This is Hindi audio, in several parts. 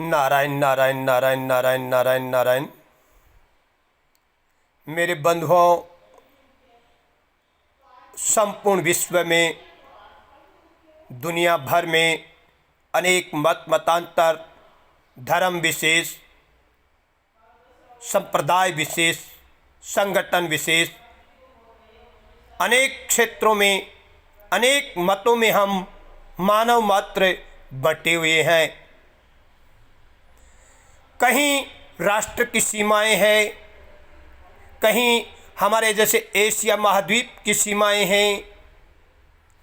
नारायण नारायण नारायण नारायण नारायण नारायण। मेरे बंधुओं, संपूर्ण विश्व में, दुनिया भर में अनेक मत मतांतर, धर्म विशेष, संप्रदाय विशेष, संगठन विशेष, अनेक क्षेत्रों में, अनेक मतों में हम मानव मात्र बटे हुए हैं। कहीं राष्ट्र की सीमाएं हैं, कहीं हमारे जैसे एशिया महाद्वीप की सीमाएं हैं।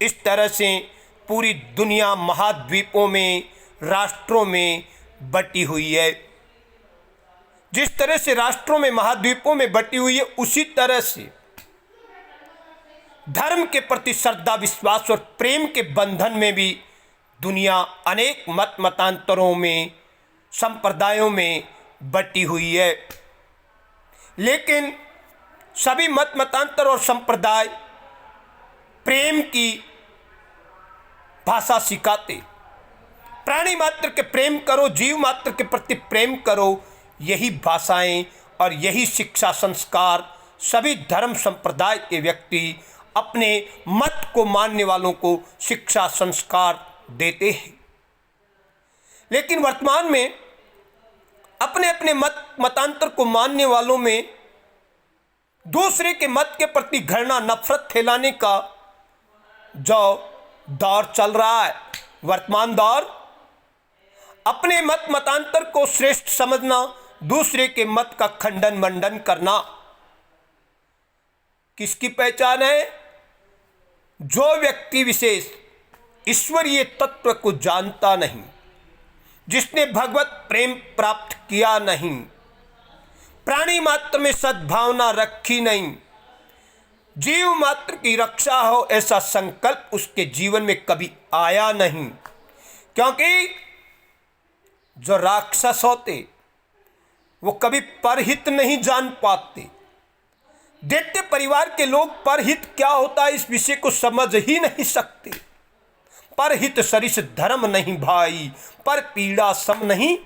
इस तरह से पूरी दुनिया महाद्वीपों में, राष्ट्रों में बटी हुई है। जिस तरह से राष्ट्रों में, महाद्वीपों में बटी हुई है, उसी तरह से धर्म के प्रति श्रद्धा, विश्वास और प्रेम के बंधन में भी दुनिया अनेक मत मतांतरों में, संप्रदायों में बटी हुई है। लेकिन सभी मत मतांतर और संप्रदाय प्रेम की भाषा सिखाते। प्राणी मात्र के प्रेम करो, जीव मात्र के प्रति प्रेम करो, यही भाषाएं और यही शिक्षा संस्कार सभी धर्म संप्रदाय के व्यक्ति अपने मत को मानने वालों को शिक्षा संस्कार देते हैं। लेकिन वर्तमान में अपने अपने मतांतर को मानने वालों में दूसरे के मत के प्रति घृणा, नफरत फैलाने का जो दौर चल रहा है, वर्तमान दौर, अपने मत मतांतर को श्रेष्ठ समझना, दूसरे के मत का खंडन मंडन करना, किसकी पहचान है? जो व्यक्ति विशेष ईश्वरीय तत्व को जानता नहीं, जिसने भगवत प्रेम प्राप्त किया नहीं, प्राणी मात्र में सद्भावना रखी नहीं, जीव मात्र की रक्षा हो ऐसा संकल्प उसके जीवन में कभी आया नहीं। क्योंकि जो राक्षस होते वो कभी परहित नहीं जान पाते। दैत्य परिवार के लोग परहित क्या होता है इस विषय को समझ ही नहीं सकते। परहित सरिस धर्म नहीं भाई, पर पीड़ा सम नहीं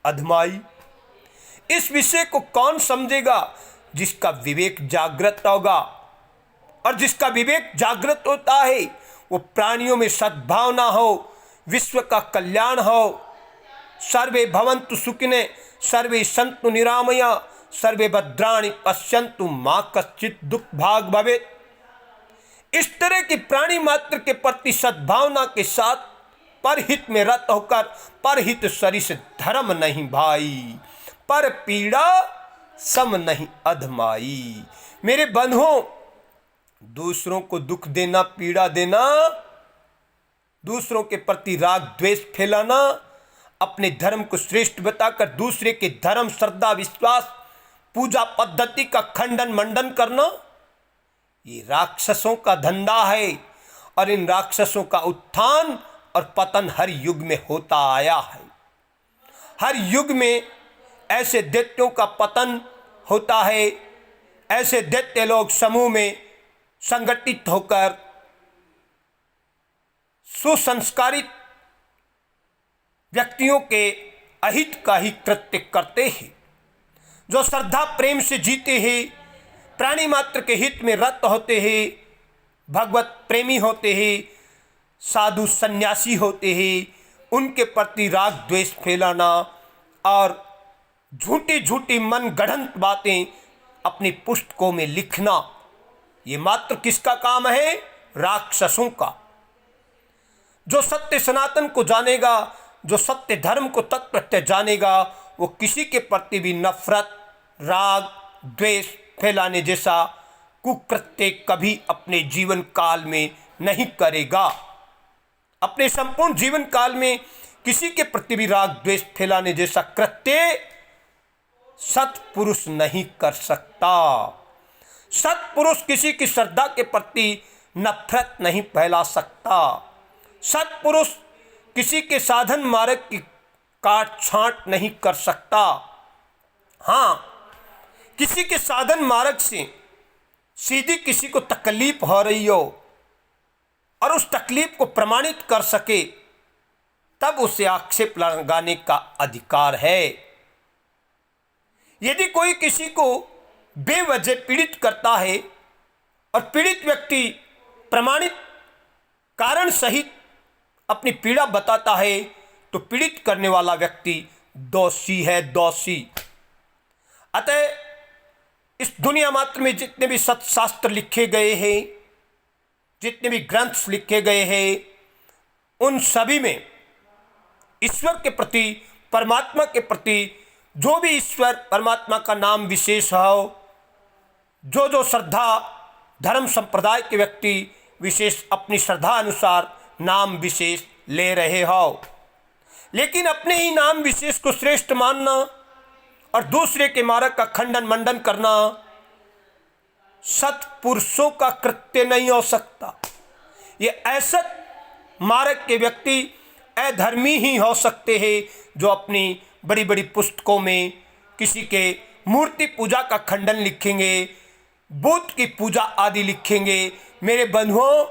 अधमाई। इस विषय को कौन समझेगा? जिसका विवेक जागृत होगा, और जिसका विवेक जागृत होता है वो प्राणियों में सद्भावना हो, विश्व का कल्याण हो। सर्वे भवन्तु सुखिनः, सर्वे सन्तु निरामया, सर्वे भद्राणि पश्यन्तु मा कश्चित् दुख भाग भवेत्। इस तरह की प्राणी मात्र के प्रति सद्भावना के साथ परहित में रत होकर, परहित सरिस धर्म नहीं भाई, पर पीड़ा सम नहीं अधमाई। मेरे बंधुओं, दूसरों को दुख देना, पीड़ा देना, दूसरों के प्रति राग द्वेष फैलाना, अपने धर्म को श्रेष्ठ बताकर दूसरे के धर्म, श्रद्धा, विश्वास, पूजा पद्धति का खंडन मंडन करना, ये राक्षसों का धंधा है। और इन राक्षसों का उत्थान और पतन हर युग में होता आया है। हर युग में ऐसे दैत्यों का पतन होता है। ऐसे दैत्य लोग समूह में संगठित होकर सुसंस्कारित व्यक्तियों के अहित का ही कृत्य करते हैं। जो श्रद्धा प्रेम से जीते हैं, प्राणी मात्र के हित में रत होते हैं, भगवत प्रेमी होते हैं, साधु सन्यासी होते हैं, उनके प्रति राग द्वेष फैलाना और झूठी झूठी मन गढ़ंत बातें अपनी पुस्तकों में लिखना, ये मात्र किसका काम है? राक्षसों का। जो सत्य सनातन को जानेगा, जो सत्य धर्म को तत्प्रत्यय जानेगा, वो किसी के प्रति भी नफरत, राग द्वेष फैलाने जैसा कुकृत्य कभी अपने जीवन काल में नहीं करेगा। अपने संपूर्ण जीवन काल में किसी के प्रति भी राग द्वेष फैलाने जैसा कृत्य सत्पुरुष नहीं कर सकता। सत्पुरुष किसी की श्रद्धा के प्रति नफरत नहीं फैला सकता। सत्पुरुष किसी के साधन मार्ग की काट छांट नहीं कर सकता। हाँ, किसी के साधन मार्ग से सीधी किसी को तकलीफ हो रही हो और उस तकलीफ को प्रमाणित कर सके, तब उसे आक्षेप लगाने का अधिकार है। यदि कोई किसी को बेवजह पीड़ित करता है और पीड़ित व्यक्ति प्रमाणित कारण सहित अपनी पीड़ा बताता है तो पीड़ित करने वाला व्यक्ति दोषी है, दोषी। अतः इस दुनिया मात्र में जितने भी सत्शास्त्र लिखे गए हैं, जितने भी ग्रंथ लिखे गए हैं, उन सभी में ईश्वर के प्रति, परमात्मा के प्रति, जो भी ईश्वर परमात्मा का नाम विशेष हो, जो जो श्रद्धा धर्म संप्रदाय के व्यक्ति विशेष अपनी श्रद्धा अनुसार नाम विशेष ले रहे हो, लेकिन अपने ही नाम विशेष को श्रेष्ठ मानना और दूसरे के मार्ग का खंडन मंडन करना सत्पुरुषों का कृत्य नहीं हो सकता। ये ऐसे मार्ग के व्यक्ति अधर्मी ही हो सकते हैं जो अपनी बड़ी बड़ी पुस्तकों में किसी के मूर्ति पूजा का खंडन लिखेंगे, बुद्ध की पूजा आदि लिखेंगे। मेरे बंधुओं,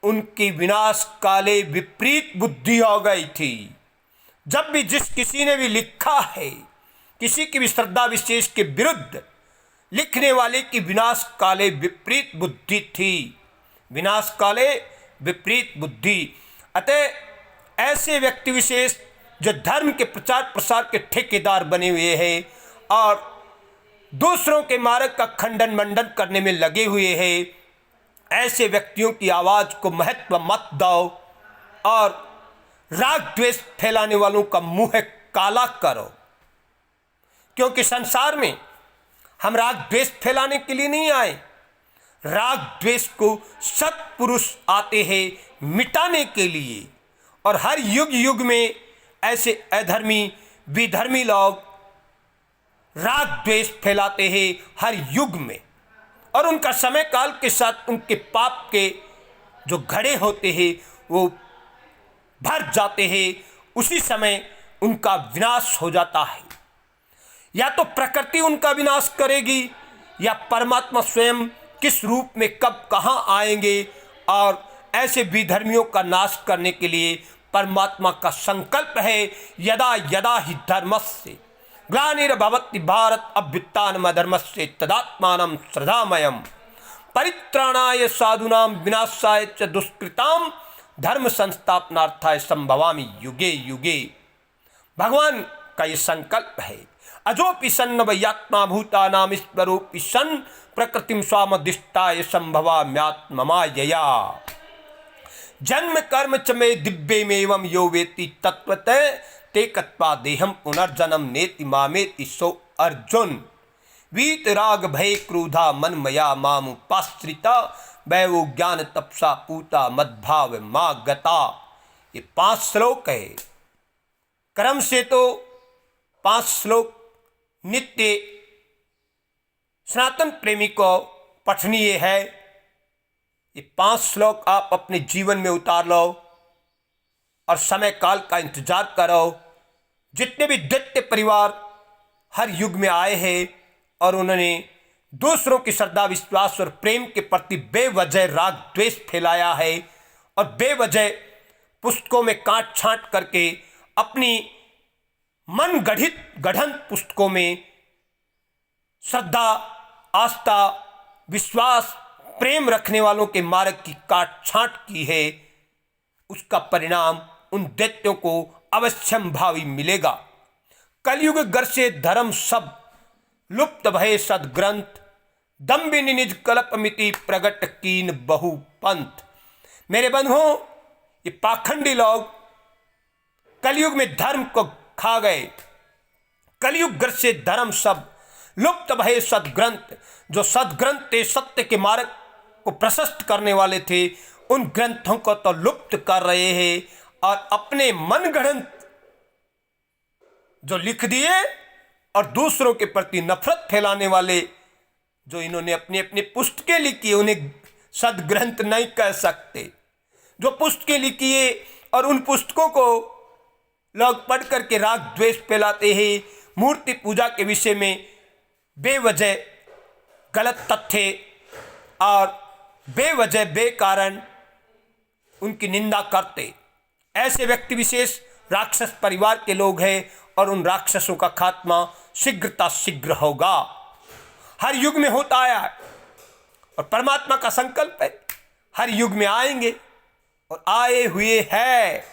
उनकी विनाश काले विपरीत बुद्धि हो गई थी। जब भी जिस किसी ने भी लिखा है किसी की भी श्रद्धा विशेष के विरुद्ध, लिखने वाले की विनाश काले विपरीत बुद्धि थी, विनाश काले विपरीत बुद्धि। अतः ऐसे व्यक्ति विशेष जो धर्म के प्रचार प्रसार के ठेकेदार बने हुए हैं और दूसरों के मार्ग का खंडन मंडन करने में लगे हुए हैं, ऐसे व्यक्तियों की आवाज़ को महत्व मत दो और राग द्वेष फैलाने वालों का मुंह काला करो। क्योंकि संसार में हम राग द्वेष फैलाने के लिए नहीं आए, राग द्वेष को सत्पुरुष आते हैं मिटाने के लिए। और हर युग युग में ऐसे अधर्मी विधर्मी लोग राग द्वेष फैलाते हैं हर युग में, और उनका समय काल के साथ उनके पाप के जो घड़े होते हैं वो भर जाते हैं, उसी समय उनका विनाश हो जाता है। या तो प्रकृति उनका विनाश करेगी या परमात्मा स्वयं किस रूप में कब कहाँ आएंगे, और ऐसे विधर्मियों का नाश करने के लिए परमात्मा का संकल्प है। यदा यदा ही धर्मस्य ग्लानिर्भवति भारत अभ्युत्थानमधर्मस्य तदात्मानं श्रद्धामयम् परित्राणाय साधूनां विनाशाय च दुष्कृतां धर्म संस्थापनार्थाय संभवामि युगे युगे। भगवान का ये संकल्प है। अजोपि सन्न वैयात्मा भूतानां ईश्वरोपि सन् प्रकृतिं स्वामदिष्टाय संभवाम्यात्ममायया। जन्म कर्म च मे दिव्यमेवं यो वेत्ति तत्त्वतः ते कत्वा देहं पुनर्जन्म नेति मामेति सो अर्जुन। वीत राग भय क्रोधा मन मया मामुपाश्रिता वैवो ज्ञान तपसा पूता मद्भाव मा गता। ये 5 श्लोक है। क्रम से तो 5 श्लोक नित्य सनातन प्रेमी को पठनीय है। ये 5 श्लोक आप अपने जीवन में उतार लो और समय काल का इंतजार करो। जितने भी दैत्य परिवार हर युग में आए हैं और उन्होंने दूसरों की श्रद्धा विश्वास और प्रेम के प्रति बेवजह राग द्वेष फैलाया है और बेवजह पुस्तकों में काट छांट करके अपनी मन गढ़ंत पुस्तकों में श्रद्धा आस्था विश्वास प्रेम रखने वालों के मार्ग की काट छांट की है, उसका परिणाम उन दैत्यों को अवश्यम भावी मिलेगा। कलयुग गर्से धर्म सब लुप्त भय सदग्रंथ दम्बिनी निज कल्पमिति प्रगट कीन बहु पंथ। मेरे बंधुओं, ये पाखंडी लोग कलयुग में धर्म को खा गए। कलयुग गर्से धर्म सब लुप्त भय सदग्रंथ, जो सदग्रंथ थे सत्य के मार्ग को प्रशस्त करने वाले थे, उन ग्रंथों को तो लुप्त कर रहे हैं और अपने मनगढ़ंत जो लिख दिए और दूसरों के प्रति नफरत फैलाने वाले जो इन्होंने अपनी अपनी पुस्तकें लिखी, उन्हें सदग्रंथ नहीं कह सकते। जो पुस्तकें लिखी है और उन पुस्तकों को लोग पढ़ करके राग द्वेष फैलाते हैं, मूर्ति पूजा के विषय में बेवजह गलत तथ्य और बेवजह बेकारण उनकी निंदा करते। ऐसे व्यक्ति विशेष राक्षस परिवार के लोग हैं और उन राक्षसों का खात्मा शीघ्र होगा। हर युग में होता आया है और परमात्मा का संकल्प है हर युग में आएंगे और आए हुए हैं।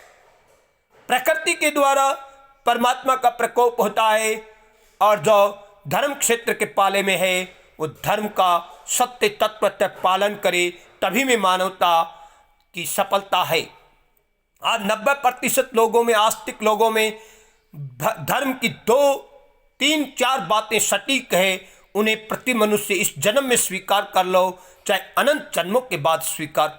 प्रकृति के द्वारा परमात्मा का प्रकोप होता है और जो धर्म क्षेत्र के पाले में है वो धर्म का सत्य तत्व तक पालन करे, तभी में मानवता की सफलता है। आज 90% लोगों में, आस्तिक लोगों में धर्म की 2, 3, 4 बातें सटीक है, उन्हें प्रति मनुष्य इस जन्म में स्वीकार कर लो, चाहे अनंत जन्मों के बाद स्वीकार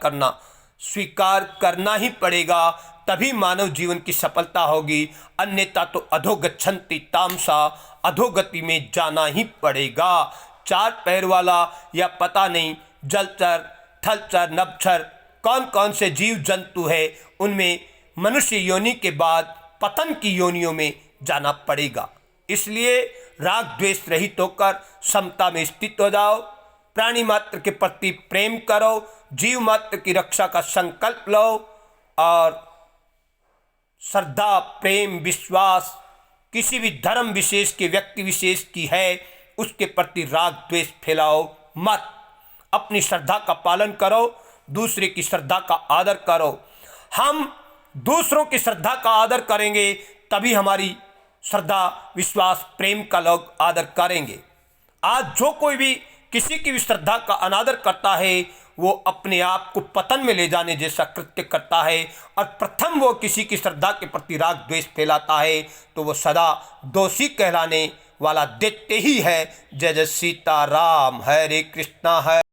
करना ही पड़ेगा, तभी मानव जीवन की सफलता होगी। अन्यथा तो अधोगच्छन्ति तामसा, अधोगति में जाना ही पड़ेगा। 4 पैर वाला या पता नहीं जलचर, थलचर, नभचर कौन कौन से जीव जंतु है, उनमें मनुष्य योनि के बाद पतन की योनियों में जाना पड़ेगा। इसलिए राग द्वेष रहित होकर समता में स्थित हो जाओ, प्राणी मात्र के प्रति प्रेम करो, जीव मात्र की रक्षा का संकल्प लो और श्रद्धा, प्रेम, विश्वास किसी भी धर्म विशेष के व्यक्ति विशेष की है उसके प्रति राग द्वेष फैलाओ मत। अपनी श्रद्धा का पालन करो, दूसरे की श्रद्धा का आदर करो। हम दूसरों की श्रद्धा का आदर करेंगे तभी हमारी श्रद्धा, विश्वास, प्रेम का लोग आदर करेंगे। आज जो कोई भी किसी की भी श्रद्धा का अनादर करता है वो अपने आप को पतन में ले जाने जैसा कृत्य करता है और प्रथम वो किसी की श्रद्धा के प्रति राग द्वेष फैलाता है तो वो सदा दोषी कहलाने वाला देखते ही है। जय जय सीताराम, हरे कृष्णा, हरे